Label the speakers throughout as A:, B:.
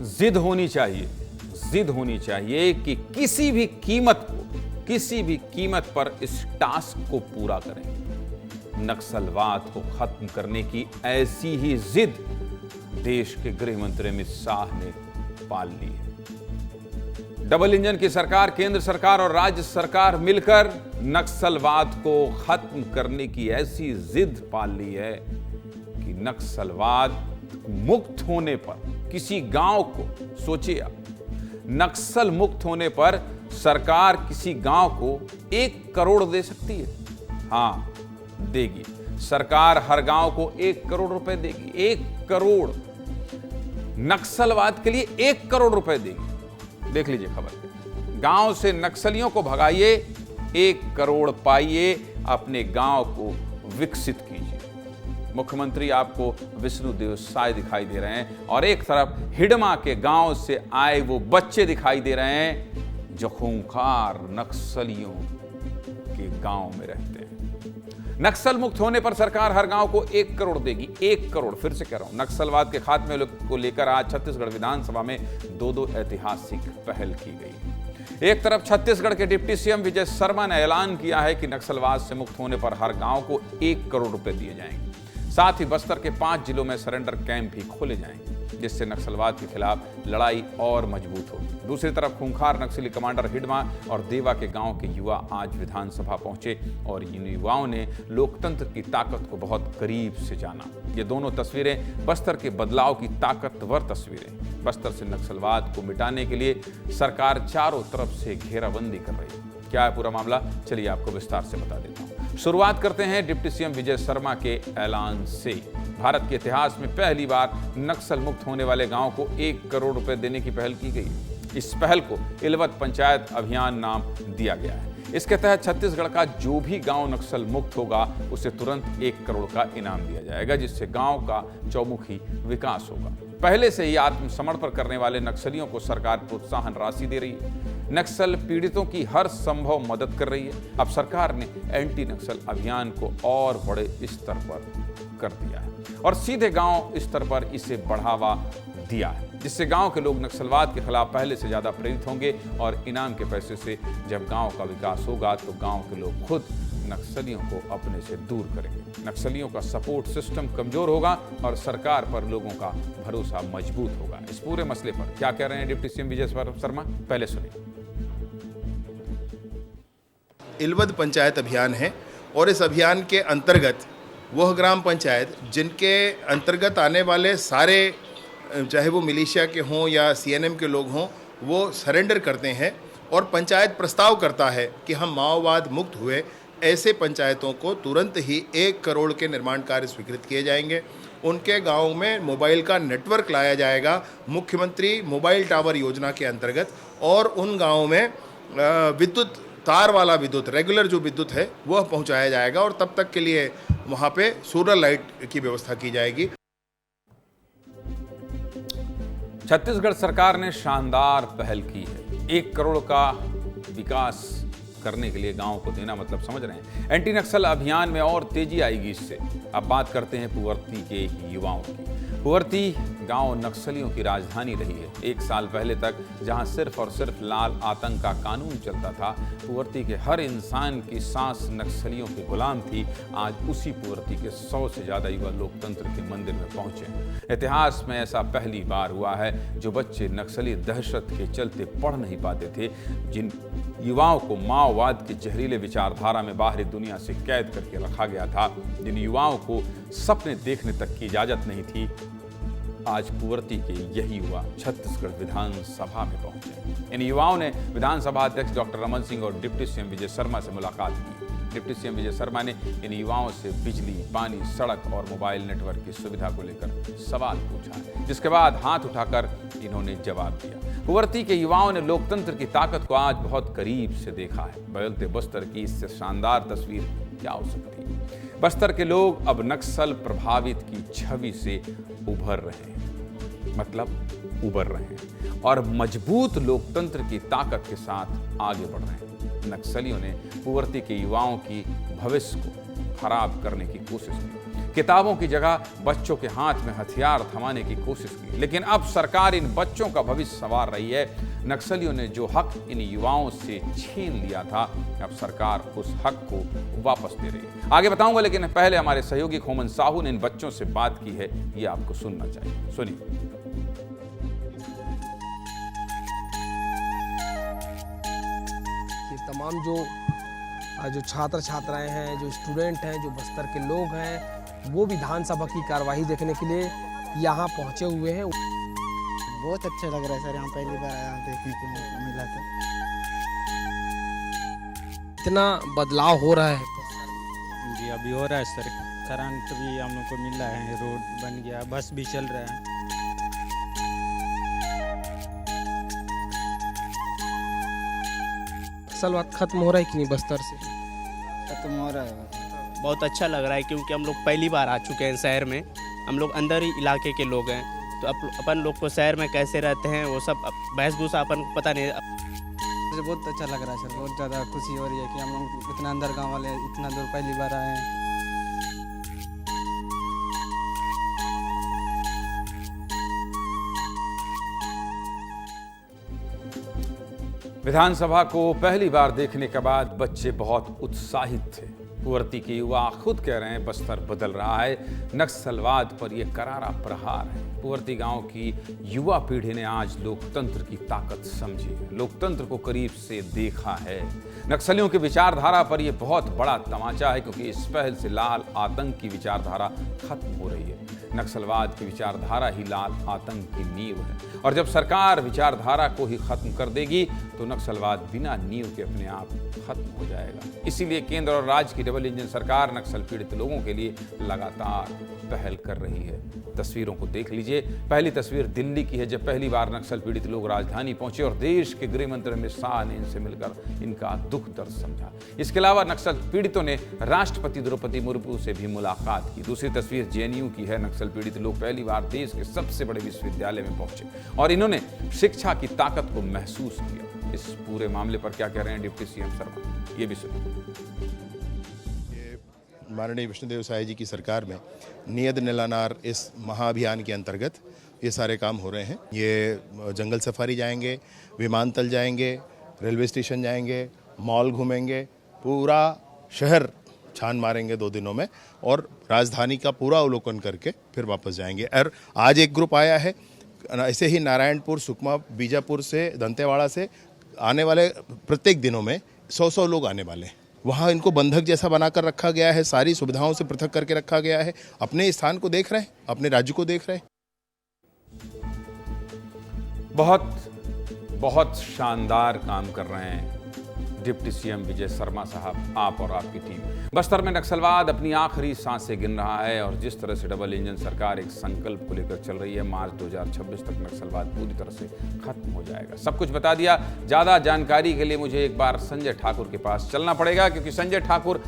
A: जिद होनी चाहिए कि किसी भी कीमत पर इस टास्क को पूरा करें। नक्सलवाद को खत्म करने की ऐसी ही जिद देश के गृह मंत्री अमित शाह ने पाल ली है। डबल इंजन की सरकार, केंद्र सरकार और राज्य सरकार मिलकर नक्सलवाद को खत्म करने की ऐसी जिद पाल ली है कि नक्सलवाद मुक्त होने पर किसी गांव को, सोचिए आप, नक्सल मुक्त होने पर सरकार किसी गांव को 1 करोड़ दे सकती है। हां, देगी। सरकार हर गांव को 1 करोड़ रुपए देगी। 1 करोड़। नक्सलवाद के लिए 1 करोड़ रुपए देगी। देख लीजिए खबर। गांव से नक्सलियों को भगाइए, 1 करोड़ पाइए, अपने गांव को विकसित कीजिए। मुख्यमंत्री आपको विष्णुदेव साय दिखाई दे रहे हैं और एक तरफ हिडमा के गांव से आए वो बच्चे दिखाई दे रहे हैं जो खूंखार नक्सलियों के गांव में रहते हैं। नक्सल मुक्त होने पर सरकार हर गांव को 1 करोड़ देगी। 1 करोड़, फिर से कह रहा हूं। नक्सलवाद के खात्मे को लेकर आज छत्तीसगढ़ विधानसभा में 2 ऐतिहासिक पहल की गई। एक तरफ छत्तीसगढ़ के डिप्टी सीएम विजय शर्मा ने ऐलान किया है कि नक्सलवाद से मुक्त होने पर हर गांव को 1 करोड़ रुपए दिए जाएंगे। साथ ही बस्तर के 5 जिलों में सरेंडर कैंप भी खोले जाएंगे, जिससे नक्सलवाद के खिलाफ लड़ाई और मजबूत होगी। दूसरी तरफ खूंखार नक्सली कमांडर हिडमा और देवा के गांव के युवा आज विधानसभा पहुंचे और इन युवाओं ने लोकतंत्र की ताकत को बहुत करीब से जाना। ये दोनों तस्वीरें बस्तर के बदलाव की ताकतवर तस्वीरें। बस्तर से नक्सलवाद को मिटाने के लिए सरकार चारों तरफ से घेराबंदी कर रही है। क्या है पूरा मामला, चलिए आपको विस्तार से बता देता हूं। शुरुआत करते हैं डिप्टी सीएम विजय शर्मा के ऐलान से। भारत के इतिहास में पहली बार नक्सल मुक्त होने वाले गांव को 1 करोड़ रुपए देने की पहल की गई। इस पहल को इलवत पंचायत अभियान नाम दिया गया है। इसके तहत छत्तीसगढ़ का जो भी गांव नक्सल मुक्त होगा उसे तुरंत 1 करोड़ का इनाम दिया जाएगा, जिससे गांव का चौमुखी विकास होगा। पहले से ही आत्मसमर्पण करने वाले नक्सलियों को सरकार प्रोत्साहन राशि दे रही है। नक्सल पीड़ितों की हर संभव मदद कर रही है। अब सरकार ने एंटी नक्सल अभियान को और बड़े स्तर पर कर दिया है और सीधे गांव स्तर पर इसे बढ़ावा दिया है, जिससे गांव के लोग नक्सलवाद के खिलाफ पहले से ज्यादा प्रेरित होंगे और इनाम के पैसे से जब गांव का विकास होगा तो गांव के लोग खुद नक्सलियों को अपने से दूर करेंगे। नक्सलियों का सपोर्ट सिस्टम कमजोर होगा और सरकार पर लोगों का भरोसा मजबूत होगा। इस पूरे मसले पर क्या कह रहे हैं डिप्टी सीएम विजय शर्मा, पहले सुनिए।
B: इलवद पंचायत अभियान है और इस अभियान के अंतर्गत वह ग्राम पंचायत जिनके अंतर्गत आने वाले सारे, चाहे वो मिलिशिया के हों या सीएनएम के लोग हों, वो सरेंडर करते हैं और पंचायत प्रस्ताव करता है कि हम माओवाद मुक्त हुए, ऐसे पंचायतों को तुरंत ही 1 करोड़ के निर्माण कार्य स्वीकृत किए जाएंगे। उनके गांव में मोबाइल का नेटवर्क लाया जाएगा मुख्यमंत्री मोबाइल टावर योजना के अंतर्गत और उन गाँव में विद्युत, तार वाला विद्युत, रेगुलर जो विद्युत है वह पहुंचाया जाएगा और तब तक के लिए वहां पे सोलर लाइट की व्यवस्था की जाएगी।
A: छत्तीसगढ़ सरकार ने शानदार पहल की है। 1 करोड़ का विकास करने के लिए गांव को देना, मतलब समझ रहे हैं। एंटी नक्सल अभियान में और तेजी आएगी इससे। अब बात करते हैं पुवर्ती के युवाओं की। पुवर्ती गांव नक्सलियों की राजधानी रही है। 1 साल पहले तक जहां सिर्फ और सिर्फ लाल आतंक का कानून चलता था, पुवर्ती के हर इंसान की सांस नक्सलियों की गुलाम थी। आज उसी पुवर्ती के 100 से ज्यादा युवा लोकतंत्र के मंदिर में पहुंचे। इतिहास में ऐसा पहली बार हुआ है जो बच्चे नक्सली दहशत के चलते पढ़ नहीं पाते थे, जिन युवाओं को माओवाद की जहरीले विचारधारा में बाहरी दुनिया से कैद करके रखा गया था, जिन युवाओं को सपने देखने तक की इजाजत नहीं थी, आज पुवर्ती के यही युवा छत्तीसगढ़ विधानसभा में पहुंचे। इन युवाओं ने विधानसभा अध्यक्ष डॉक्टर रमन सिंह और डिप्टी सीएम विजय शर्मा से मुलाकात की। डिप्टी सीएम विजय शर्मा ने इन युवाओं से बिजली, पानी, सड़क और मोबाइल नेटवर्क की सुविधा को लेकर सवाल पूछा, जिसके बाद हाथ उठाकर इन्होंने जवाब दिया। पुवर्ती के युवाओं ने लोकतंत्र की ताकत को आज बहुत करीब से देखा है। बदलते बस्तर की इससे शानदार तस्वीर क्या हो सकती है। बस्तर के लोग अब नक्सल प्रभावित की छवि से उभर रहे हैं, मतलब उभर रहे हैं और मजबूत लोकतंत्र की ताकत के साथ आगे बढ़ रहे हैं। नक्सलियों ने पुवर्ती के युवाओं की भविष्य को खराब करने की कोशिश की। किताबों की जगह बच्चों के हाथ में हथियार थमाने की कोशिश की। लेकिन अब सरकार इन बच्चों का भविष्य संवार रही है। नक्सलियों ने जो हक इन युवाओं से छीन लिया था, अब सरकार उस हक को वापस दे रही है। आगे बताऊंगा, लेकिन पहले हमारे सहयोगी खोमन साहू ने इन बच्चों से बात की है, ये आपको सुनना चाहिए। सुनिए।
C: तमाम जो छात्र छात्राएं हैं, जो स्टूडेंट हैं, जो बस्तर के लोग हैं, वो विधानसभा की कार्यवाही देखने के लिए यहाँ पहुँचे हुए हैं।
D: बहुत अच्छा लग रहा है सर, यहाँ पहली बार आया देखने को मिला था।
C: इतना बदलाव हो रहा है
E: जी, अभी हो रहा है सर। करंट भी हम लोग को मिल रहा है, रोड बन गया, बस भी चल रहा है।
C: नक्सलवाद खत्म हो रहा है कि नहीं बस्तर से?
D: खत्म हो रहा है।
F: बहुत अच्छा लग रहा है क्योंकि हम लोग पहली बार आ चुके हैं शहर में। हम लोग अंदर ही इलाके के लोग हैं, तो अपन लोग को शहर में कैसे रहते हैं वो सब वेशभूषा अपन को पता नहीं।
D: मुझे बहुत अच्छा लग रहा है सर, बहुत ज़्यादा खुशी हो रही है कि हम लोग इतना अंदर गांव वाले इतना दूर पहली बार आए हैं।
A: विधानसभा को पहली बार देखने के बाद बच्चे बहुत उत्साहित थे। कुंवरती के युवा खुद कह रहे हैं बस्तर बदल रहा है, नक्सलवाद पर यह करारा प्रहार है। कुंवरती गांव की युवा पीढ़ी ने आज लोकतंत्र की ताकत समझी है, लोकतंत्र को करीब से देखा है। नक्सलियों की विचारधारा पर यह बहुत बड़ा तमाचा है, क्योंकि इस पहल से लाल आतंक की विचारधारा खत्म हो रही है। नक्सलवाद की विचारधारा ही लाल आतंक की नींव है, और जब सरकार विचारधारा को ही खत्म कर देगी तो नक्सलवाद बिना नींव के अपने आप खत्म हो जाएगा। इसीलिए केंद्र और राज्य की डबल इंजन सरकार नक्सल पीड़ित लोगों के लिए लगातार पहल कर रही है। तस्वीरों को देख लीजिए। पहली तस्वीर दिल्ली की है, जब पहली बार नक्सल पीड़ित लोग राजधानी पहुंचे और देश के गृह मंत्री अमित शाह ने इनसे मिलकर इनका दुख दर्द समझा। इसके अलावा नक्सल पीड़ितों ने राष्ट्रपति द्रौपदी मुर्मू से भी मुलाकात की। दूसरी तस्वीर जेएनयू की है। नक्सल पीड़ित लोग पहली बार देश के सबसे बड़े विश्वविद्यालय में पहुंचे और इन्होंने शिक्षा की ताकत को महसूस किया। इस पूरे मामले पर क्या कह रहे हैं डिप्टी सीएम शर्मा, ये भी सुनिए।
B: माननीय विष्णुदेव साय जी की सरकार में नियत नीलानार इस महाअभियान के अंतर्गत ये सारे काम हो रहे हैं। ये जंगल सफारी जाएंगे, विमानतल जाएंगे, रेलवे स्टेशन जाएंगे, मॉल घूमेंगे, पूरा शहर छान मारेंगे 2 दिनों में और राजधानी का पूरा अवलोकन करके फिर वापस जाएंगे। और आज एक ग्रुप आया है, ऐसे ही नारायणपुर, सुकमा, बीजापुर से, दंतेवाड़ा से आने वाले प्रत्येक दिनों में 100 लोग आने वाले हैं। वहाँ इनको बंधक जैसा बनाकर रखा गया है, सारी सुविधाओं से पृथक करके रखा गया है। अपने स्थान को देख रहे हैं, अपने राज्य को देख रहे हैं।
A: बहुत शानदार काम कर रहे हैं डिप्टी सीएम विजय शर्मा साहब, आप और आपकी टीम। बस्तर में नक्सलवाद अपनी आखिरी सांसें गिन रहा है और जिस तरह से डबल इंजन सरकार एक संकल्प को लेकर चल रही है, मार्च 2026 तक नक्सलवाद पूरी तरह से खत्म हो जाएगा। सब कुछ बता दिया। ज़्यादा जानकारी के लिए मुझे एक बार संजय ठाकुर के पास चलना पड़ेगा, क्योंकि संजय ठाकुर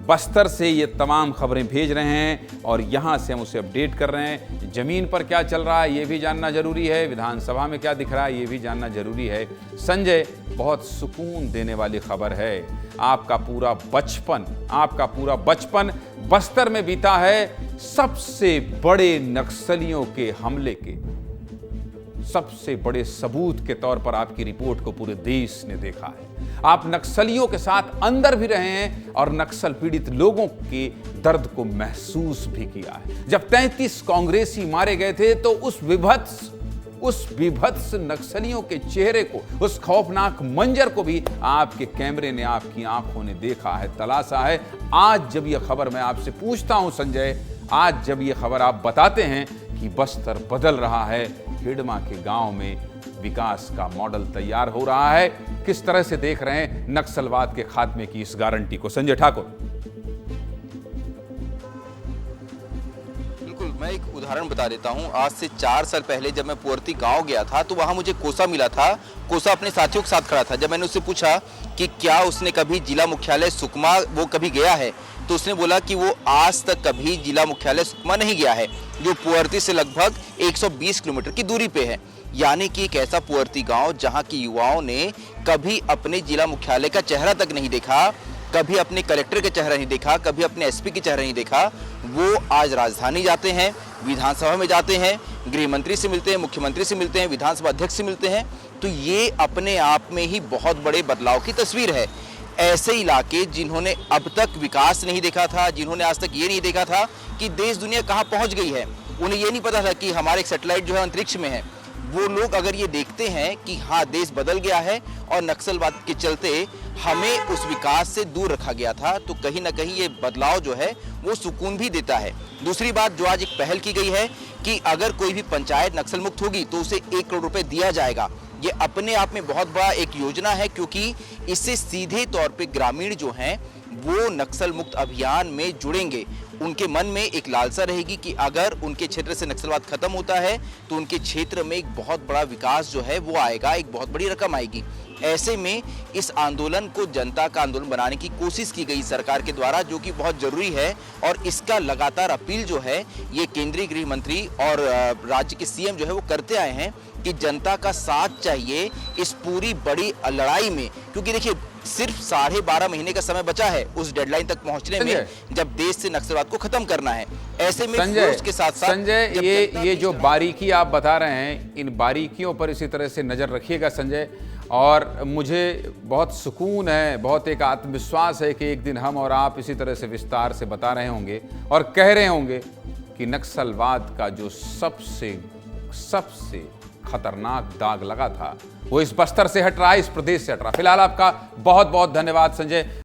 A: बस्तर से ये तमाम खबरें भेज रहे हैं और यहाँ से हम उसे अपडेट कर रहे हैं। ज़मीन पर क्या चल रहा है ये भी जानना जरूरी है, विधानसभा में क्या दिख रहा है ये भी जानना जरूरी है। संजय, बहुत सुकून देने वाली खबर है। आपका पूरा बचपन बस्तर में बीता है। सबसे बड़े नक्सलियों के हमले के सबसे बड़े सबूत के तौर पर आपकी रिपोर्ट को पूरे देश ने देखा है। आप नक्सलियों के साथ अंदर भी रहे हैं और नक्सल पीड़ित लोगों के दर्द को महसूस भी किया है। जब 33 कांग्रेसी मारे गए थे तो उस विभत्स नक्सलियों के चेहरे को, उस खौफनाक मंजर को भी आपके कैमरे ने, आपकी आंखों ने देखा है, तलाशा है। आज जब यह खबर मैं आपसे पूछता हूं संजय, आज जब यह खबर आप बताते हैं कि बस्तर बदल रहा है, हिडमा के गांव में विकास का मॉडल तैयार हो रहा है, किस तरह से देख रहे हैं नक्सलवाद के खात्मे की इस गारंटी को? संजय ठाकुर।
G: बिल्कुल, मैं एक उदाहरण बता देता हूं। आज से 4 साल पहले जब मैं पुअर्ती गांव गया था तो वहां मुझे कोसा मिला था। कोसा अपने साथियों के साथ खड़ा था। जब मैंने उससे पूछा कि क्या उसने कभी जिला मुख्यालय सुकमा वो कभी गया है, तो उसने बोला कि वो आज तक कभी जिला मुख्यालय सुकमा नहीं गया है, जो पुअर्ती से लगभग 120 किलोमीटर की दूरी पे है। यानी कि एक ऐसा पुअर्ती गांव जहां की युवाओं ने कभी अपने जिला मुख्यालय का चेहरा तक नहीं देखा, कभी अपने कलेक्टर के चेहरा नहीं देखा, कभी अपने एसपी के चेहरा नहीं देखा, वो आज राजधानी जाते हैं, विधानसभा में जाते हैं, गृह मंत्री से मिलते हैं, मुख्यमंत्री से मिलते हैं, विधानसभा अध्यक्ष से मिलते हैं। तो ये अपने आप में ही बहुत बड़े बदलाव की तस्वीर है। ऐसे इलाके जिन्होंने अब तक विकास नहीं देखा था, जिन्होंने आज तक ये नहीं देखा था कि देश दुनिया कहाँ पहुँच गई है, उन्हें ये नहीं पता था कि हमारे एक सैटेलाइट जो है अंतरिक्ष में है, वो लोग अगर ये देखते हैं कि हाँ देश बदल गया है और नक्सलवाद के चलते हमें उस विकास से दूर रखा गया था, तो कहीं ना कहीं ये बदलाव जो है वो सुकून भी देता है। दूसरी बात जो आज एक पहल की गई है कि अगर कोई भी पंचायत नक्सल मुक्त होगी तो उसे 1 करोड़ रुपए दिया जाएगा। ये अपने आप में बहुत बड़ा एक योजना है, क्योंकि इससे सीधे तौर पे ग्रामीण जो हैं वो नक्सल मुक्त अभियान में जुड़ेंगे। उनके मन में एक लालसा रहेगी कि अगर उनके क्षेत्र से नक्सलवाद खत्म होता है तो उनके क्षेत्र में एक बहुत बड़ा विकास जो है वो आएगा, एक बहुत बड़ी रकम आएगी। ऐसे में इस आंदोलन को जनता का आंदोलन बनाने की कोशिश की गई सरकार के द्वारा, जो कि बहुत जरूरी है। और इसका लगातार अपील जो है ये केंद्रीय गृह मंत्री और राज्य के सीएम जो है वो करते आए हैं कि जनता का साथ चाहिए इस पूरी बड़ी लड़ाई में, क्योंकि देखिए सिर्फ 12.5 महीने का समय बचा है उस डेडलाइन तक पहुंचने में, जब देश से नक्सलवाद को खत्म करना है। ऐसे में फोर्स के साथ साथ
A: संजय, ये जो बारीकी आप बता रहे हैं, इन बारीकियों पर इसी तरह से नजर रखिएगा संजय। और मुझे बहुत सुकून है, बहुत एक आत्मविश्वास है कि एक दिन हम और आप इसी तरह से विस्तार से बता रहे होंगे और कह रहे होंगे कि नक्सलवाद का जो सबसे खतरनाक दाग लगा था वो इस बस्तर से हट रहा है, इस प्रदेश से हट रहा। फिलहाल आपका बहुत बहुत धन्यवाद संजय।